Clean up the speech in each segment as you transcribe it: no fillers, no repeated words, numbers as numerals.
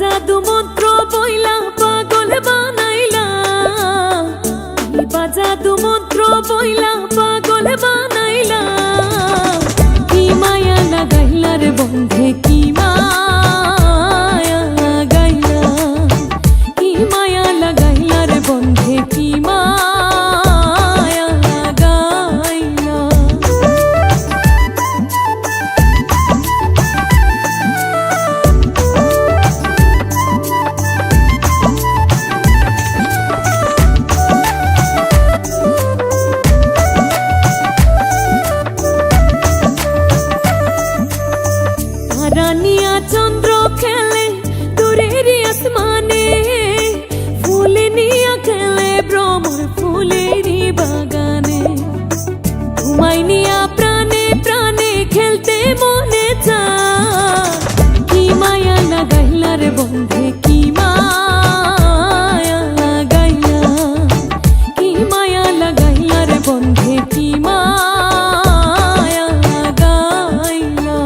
জাদু মন্ত্র বইলা পাগল বানাইলা, জাদু মন্ত্র বইলা পাগল বানাইলা। কি মায়া লাগাইলা রে বন্ধে, কি মায়া লাগাইলা, কি মায়া লাগাইলা রে বন্ধে, কি মায়া লাগাইলা। রানিয়া চন্দ্র খেলে দূরের আসমানে, ফুল নিয়া খেলে ভ্রমর ফুলের বাগানে। ঘুমাই নিয়া প্রাণে প্রাণে খেলতে মনে চায়। কি মায়া লাগাইলা রে বন্ধে, কি মায়া লাগাইলা, কি মায়া লাগাইলা রে বন্ধে, কি মায়া লাগাইলা।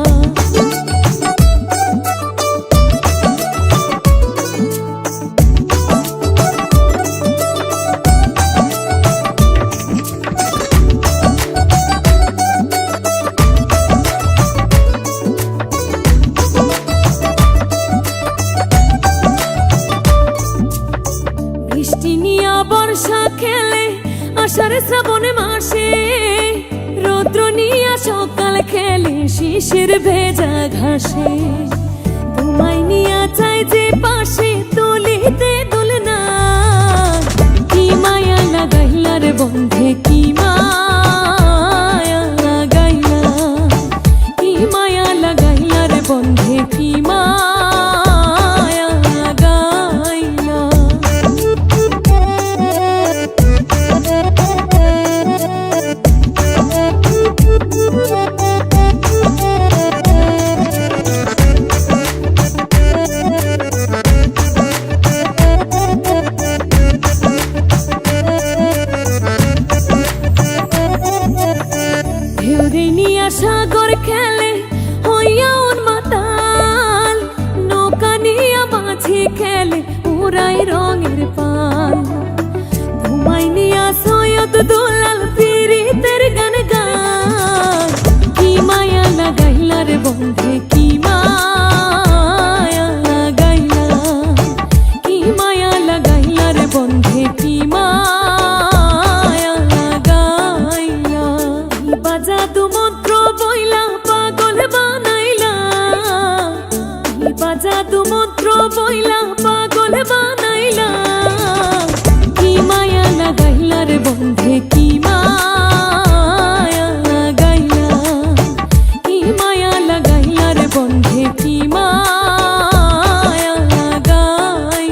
বৃষ্টি নিয়া বর্ষা খেলে আষাঢ় শ্রাবণ মাসে, রৌদ্র নিয়া সকাল খেলে শিশির ভেজা ঘাসে। তোমায় নিয়া চাই যে পাশে তুলিতে দোলনা। কি মায়া লাগাইলা রে বন্ধে, কি মায়া লাগাইলা, কি মায়া লাগাইলা রে বন্ধে, কি মায়া লাগাইলা। ঢেউরে নিয়া সাগর খেলে হইয়া উন্মাতাল, নৌকা নিয়া মাঝি খেলে উড়াই রঙের পাল। ঘুমাই নিয়া সৈয়দ দুলাল পীরিতের গান গায়। কি মায়া লাগাইলা রে বন্ধে, কি মায়া লাগাইলা, কি মায়া লাগাইলা রে বন্ধে, কি মায়া লাগাইলা। জাদু মন্ত্র বইলা পাগল বানাইলা, জাদু মন্ত্র বইলা পাগল বানাইলা। কি মায়া লাগাইলা রে বন্ধে, কি মায়া